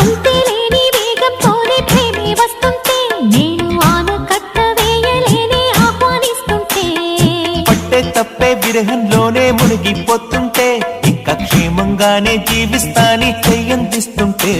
అంతేలేని వేగంతోనే ప్రేమే వస్తుంటే నేను ఆనకట్ట వేయలేని ఆహ్వానిస్తుంటే పట్టే తప్పే విరహంలోనే మునిగిపోతుంటే ఇంకా క్షేమంగానే జీవిస్తాని చెయ్యందిస్తుంటే